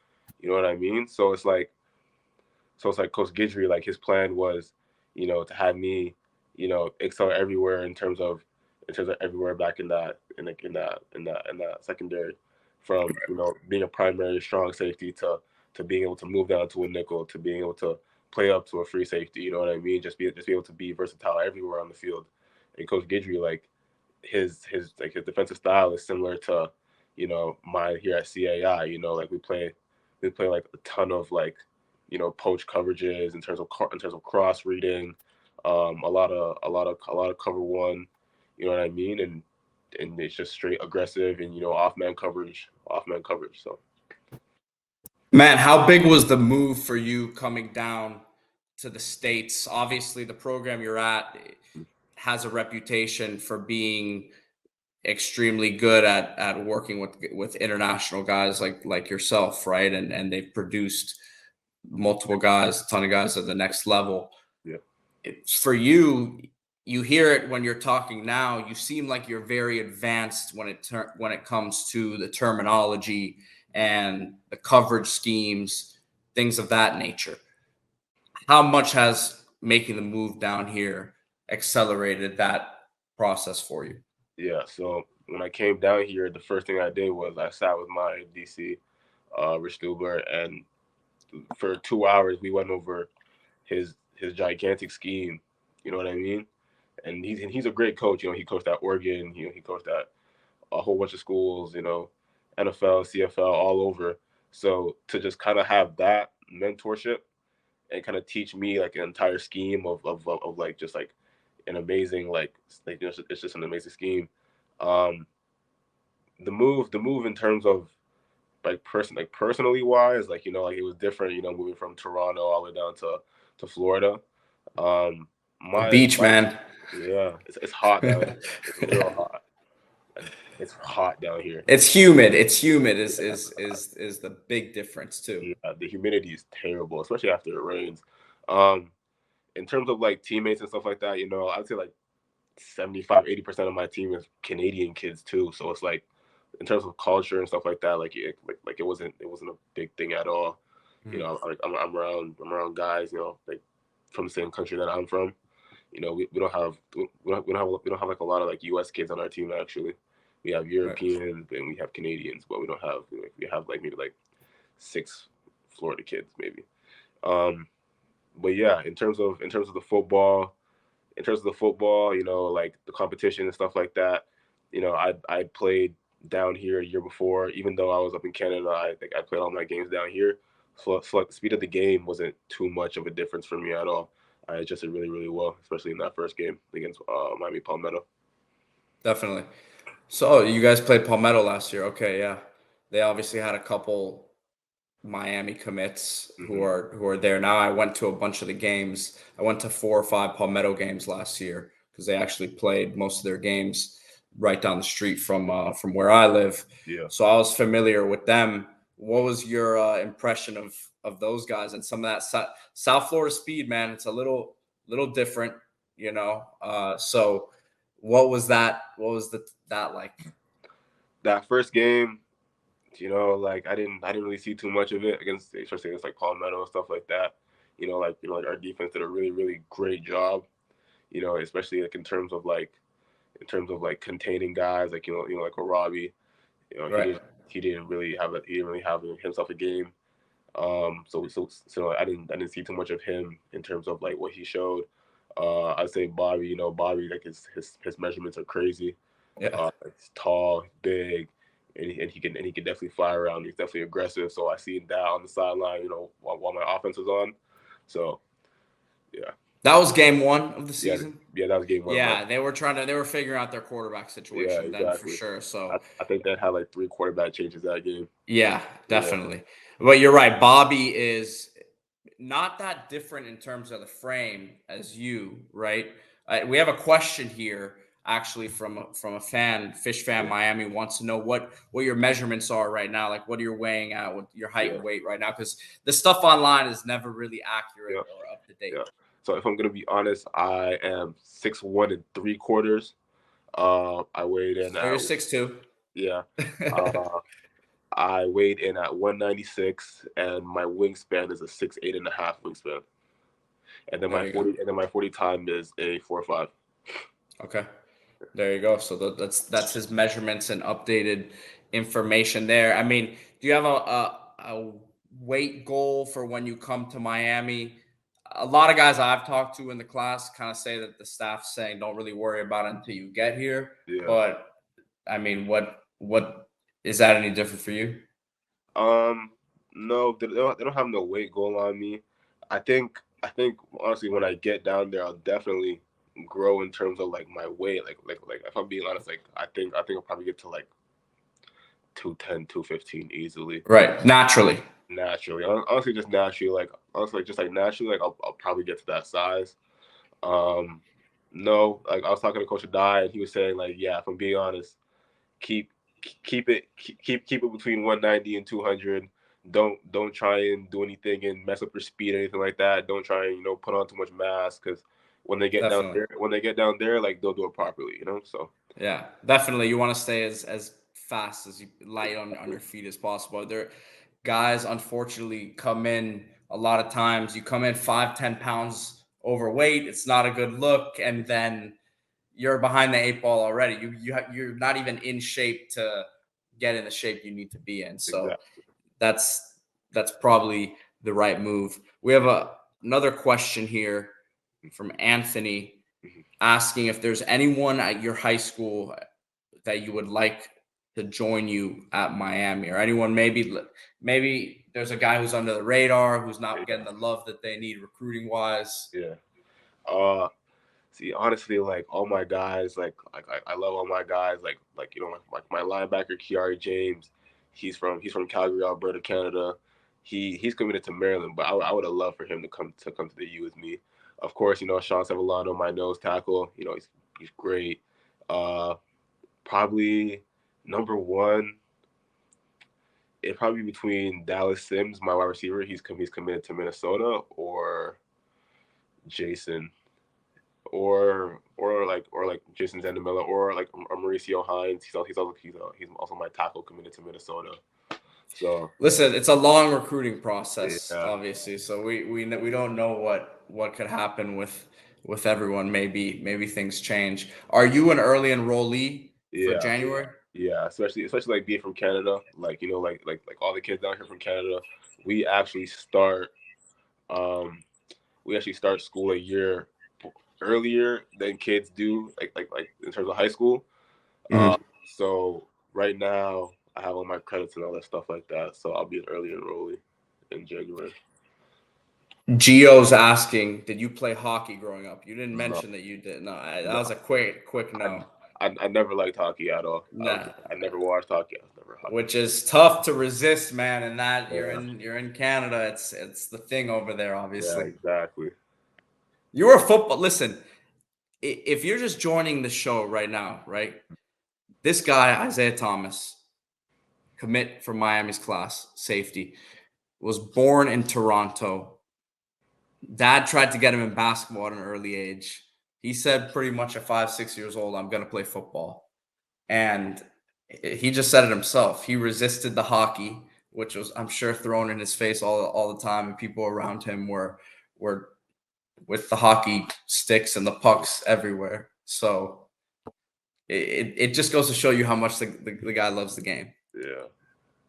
You know what I mean? So it's like Coach Guidry, like his plan was, to have me, excel everywhere in terms of everywhere back in that secondary, from being a primary strong safety to being able to move down to a nickel, to being able to play up to a free safety. You know what I mean? Just be able to be versatile everywhere on the field. And Coach Guidry, like his defensive style is similar to mine here at CAI. Like we play like a ton of like poach coverages in terms of cross reading, a lot of cover one. You know what I mean? And it's just straight aggressive and off man coverage. So. Man, how big was the move for you coming down to the States? Obviously, the program you're at has a reputation for being extremely good at working with international guys like yourself, right? And they've produced multiple guys, a ton of guys at the next level. Yeah. For you, you hear it when you're talking now. You seem like you're very advanced when it comes to the terminology and the coverage schemes, things of that nature. How much has making the move down here accelerated that process for you? Yeah. So when I came down here, the first thing I did was I sat with my DC, Rich Stuber, and for 2 hours we went over his gigantic scheme. You know what I mean? And he's a great coach. You know, he coached at Oregon. You know, he coached at a whole bunch of schools. You know, NFL, CFL, all over. So to just kind of have that mentorship and kind of teach me like an entire scheme of like just like an amazing you know, it's just an amazing scheme. Um, the move in terms of personally wise, like, you know, like it was different, you know, moving from Toronto all the way down to Florida. Um, The beach, man. Yeah, it's hot down here. It's real hot. It's hot down here. It's humid. It's humid is the big difference too. Yeah, the humidity is terrible, especially after it rains. Um, in terms of like teammates and stuff like that, you know, I'd say like 75-80% of my team is Canadian kids too. So it's like in terms of culture and stuff like that, like it wasn't a big thing at all. You know, like I'm around guys, you know, like from the same country that I'm from. You know, we don't have like a lot of like U.S. kids on our team actually. We have Europeans and we have Canadians, but we don't have we have like maybe like 6 Florida kids maybe. But yeah, in terms of the football, you know, like the competition and stuff like that, you know, I played down here a year before, even though I was up in Canada. I think I played all my games down here. So like the speed of the game wasn't too much of a difference for me at all. I adjusted really, really well, especially in that first game against Miami Palmetto. Definitely. So you guys played Palmetto last year. Okay, yeah. They obviously had a couple Miami commits who are there now. I went to a bunch of the games. I went to 4 or 5 Palmetto games last year because they actually played most of their games right down the street from where I live. Yeah. So I was familiar with them. What was your impression of those guys and some of that South Florida speed, man? It's a little different, you know. So what was that? What was that like? That first game, you know, like I didn't really see too much of it especially against like Palmetto and stuff like that. You know, like like our defense did a really, really great job. You know, especially like in terms of like containing guys, like you know like a Robbie. You know, Right. he didn't really have himself a game. So I didn't see too much of him in terms of like what he showed. I'd say Bobby, you know, Bobby, like his measurements are crazy. Yeah. He's tall, big, and he can definitely fly around. He's definitely aggressive. So I see that on the sideline, you know, while my offense is on. So yeah. That was game 1 of the season. Yeah, that was game 1. Yeah, they were figuring out their quarterback Yeah, situation then for exactly. sure. So I think they had like 3 quarterback changes that game. yeah, definitely. But you're right. Bobby is not that different in terms of the frame as you, right? We have a question here actually from a fan, Fish Fan Miami wants to know what your measurements are right now. Like what are you weighing at with your height and weight right now? Because the stuff online is never really accurate or up to date. Yeah. So if I'm gonna be honest, I am 6'1" 3/4. I weighed in. You're 6'2". Yeah. I weighed in at 196, and my wingspan is a 6'8.5" wingspan. And then my 40 time is a 4.5. Okay. There you go. So that's his measurements and updated information there. I mean, do you have a weight goal for when you come to Miami? A lot of guys I've talked to in the class kind of say that the staff's saying don't really worry about it until you get here. Yeah. But I mean, what is that any different for you? No, they don't have no weight goal on me. I think honestly, when I get down there, I'll definitely grow in terms of like my weight. Like if I'm being honest, like I think I'll probably get to like 210, 215 easily. Right, naturally. Honestly, just naturally. Like honestly, just like naturally, like I'll probably get to that size. No, like I was talking to Coach Adai, and he was saying like, yeah, if I'm being honest, keep it between 190 and 200. don't try and do anything and mess up your speed or anything like that. Don't try and put on too much mass, because when they get Definitely. down there, like they'll do it properly. So Yeah, definitely. You want to stay as fast as you light on your feet as possible. There, guys, unfortunately, come in a lot of times. You come in 5-10 pounds overweight. It's not a good look, and then you're behind the eight ball already. You're not even in shape to get in the shape you need to be in. So exactly. that's probably the right move. We have another question here from Anthony asking if there's anyone at your high school that you would like to join you at Miami, or anyone maybe there's a guy who's under the radar who's not getting the love that they need recruiting wise. Yeah. See, honestly, like all my guys, like I love all my guys. Like like my linebacker Kiari James, he's from Calgary, Alberta, Canada. He's committed to Maryland, but I would have loved for him to come to the U with me. Of course, Sean Sevillano, my nose tackle. He's great. Probably number one. It'd probably be between Dallas Sims, my wide receiver. He's committed to Minnesota, or Jason, or like Jason Zandamela, or like Mauricio Hines. He's also my tackle, committed to Minnesota. So listen, it's a long recruiting process, yeah. obviously. So we don't know what could happen with everyone. Maybe things change. Are you an early enrollee for January? Yeah, especially like being from Canada, like like all the kids down here from Canada, we actually start school a year earlier than kids do, like in terms of high school. So right now I have all my credits and all that stuff like that, so I'll be an early enrollee in January. Gio's asking, did you play hockey growing up? You didn't No. mention that you did. No, that was a quick no. I never liked hockey at all. Nah. I never watched hockey. I was never hockey. Which is tough to resist, man. And that you're in Canada. It's the thing over there, obviously. Yeah, exactly. You were a football. Listen, if you're just joining the show right now, right? This guy, Isaiah Thomas, commit from Miami's class, safety, was born in Toronto. Dad tried to get him in basketball at an early age. He said pretty much at 5-6 years old, I'm going to play football. And he just said it himself. He resisted the hockey, which was, I'm sure, thrown in his face all the time. And people around him were with the hockey sticks and the pucks everywhere. So it just goes to show you how much the guy loves the game. Yeah.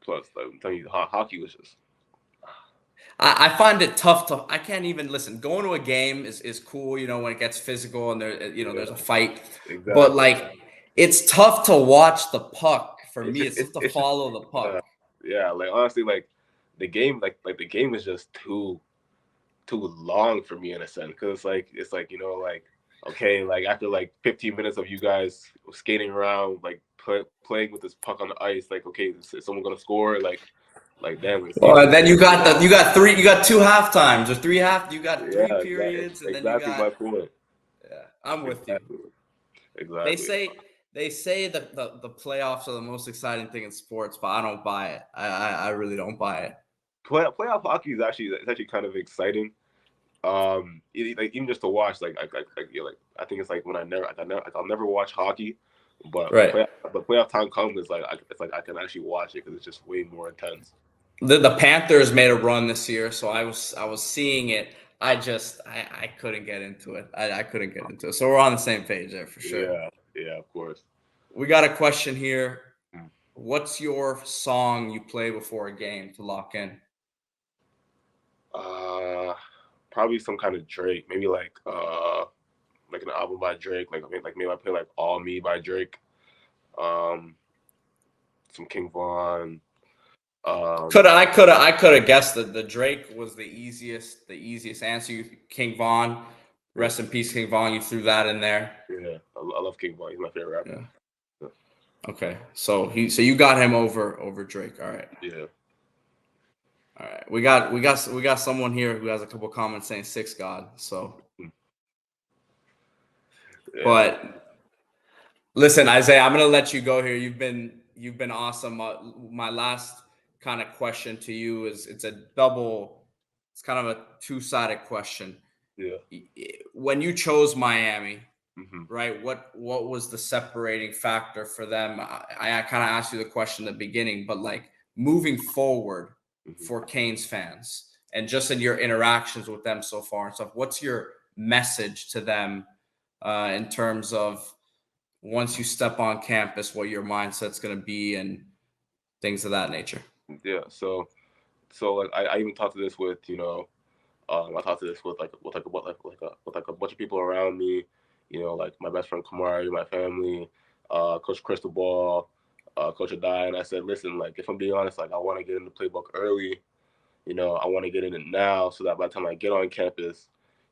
Plus, I'm telling you, hockey was just... I find it tough to. I can't even listen. Going to a game is cool, when it gets physical and there's a fight. Exactly. But like, it's tough to watch the puck. For me, it's tough to follow the puck. Yeah, like honestly, like the game, like the game is just too long for me in a sense, because it's like okay, like after like 15 minutes of you guys skating around, like playing with this puck on the ice, like okay, is someone gonna score? Like damn. Well, then you got 2 half times or 3 half. You got 3 periods, and then you got. My point. Yeah, I'm with you. Exactly. They say that the playoffs are the most exciting thing in sports, but I don't buy it. I really don't buy it. Playoff hockey is actually kind of exciting. Even just to watch, like I think it's like when I'll never watch hockey, but playoff time comes, it's like I can actually watch it because it's just way more intense. The Panthers made a run this year, so I was seeing it. I couldn't get into it. I couldn't get into it. So we're on the same page there for sure. Yeah, of course. We got a question here. What's your song you play before a game to lock in? Probably some kind of Drake. Maybe like an album by Drake. Maybe I play like All Me by Drake. Some King Von. I could have guessed that the Drake was the easiest answer. King Von, rest in peace, King Von. You threw that in there. Yeah, I love King Von. He's my favorite rapper. Yeah. Okay, so you got him over Drake. All right. Yeah. All right. We got someone here who has a couple comments saying Six God. So, but listen, Isaiah, I'm gonna let you go here. You've been awesome. My last kind of question to you is it's kind of a two-sided question. Yeah. When you chose Miami, Mm-hmm. right, what was the separating factor for them? I kind of asked you the question in the beginning, but like moving forward for Canes fans and just in your interactions with them so far and stuff, what's your message to them in terms of once you step on campus, what your mindset's going to be and things of that nature? Yeah. So like I even talked to this with, I talked to this with a bunch of people around me, like my best friend Kamari, my family, Coach Cristobal, Coach Adai, and I said, listen, like if I'm being honest, like I want to get in the playbook early, I want to get in it now so that by the time I get on campus,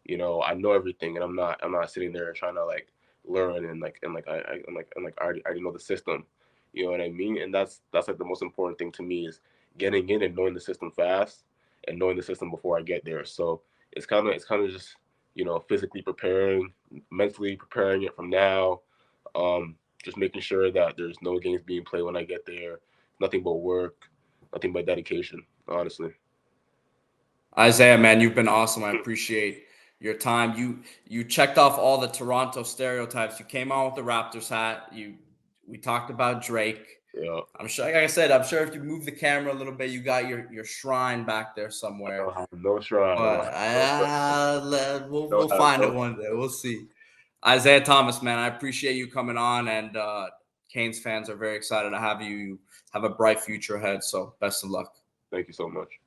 I know everything and I'm not sitting there trying to like learn and I already know the system, you know what I mean? And that's like the most important thing to me is getting in and knowing the system fast and knowing the system before I get there. So it's kind of just, physically preparing, mentally preparing it from now. Just making sure that there's no games being played when I get there. Nothing but work, nothing but dedication, honestly. Isaiah, man, you've been awesome. I appreciate your time. You checked off all the Toronto stereotypes. You came on with the Raptors hat. We talked about Drake. Yeah. I'm sure, like I said, I'm sure if you move the camera a little bit, you got your shrine back there somewhere. I don't have no shrine. But we'll find it one day. We'll see. Isaiah Thomas, man, I appreciate you coming on, and Canes fans are very excited to have you. Have a bright future ahead. So best of luck. Thank you so much.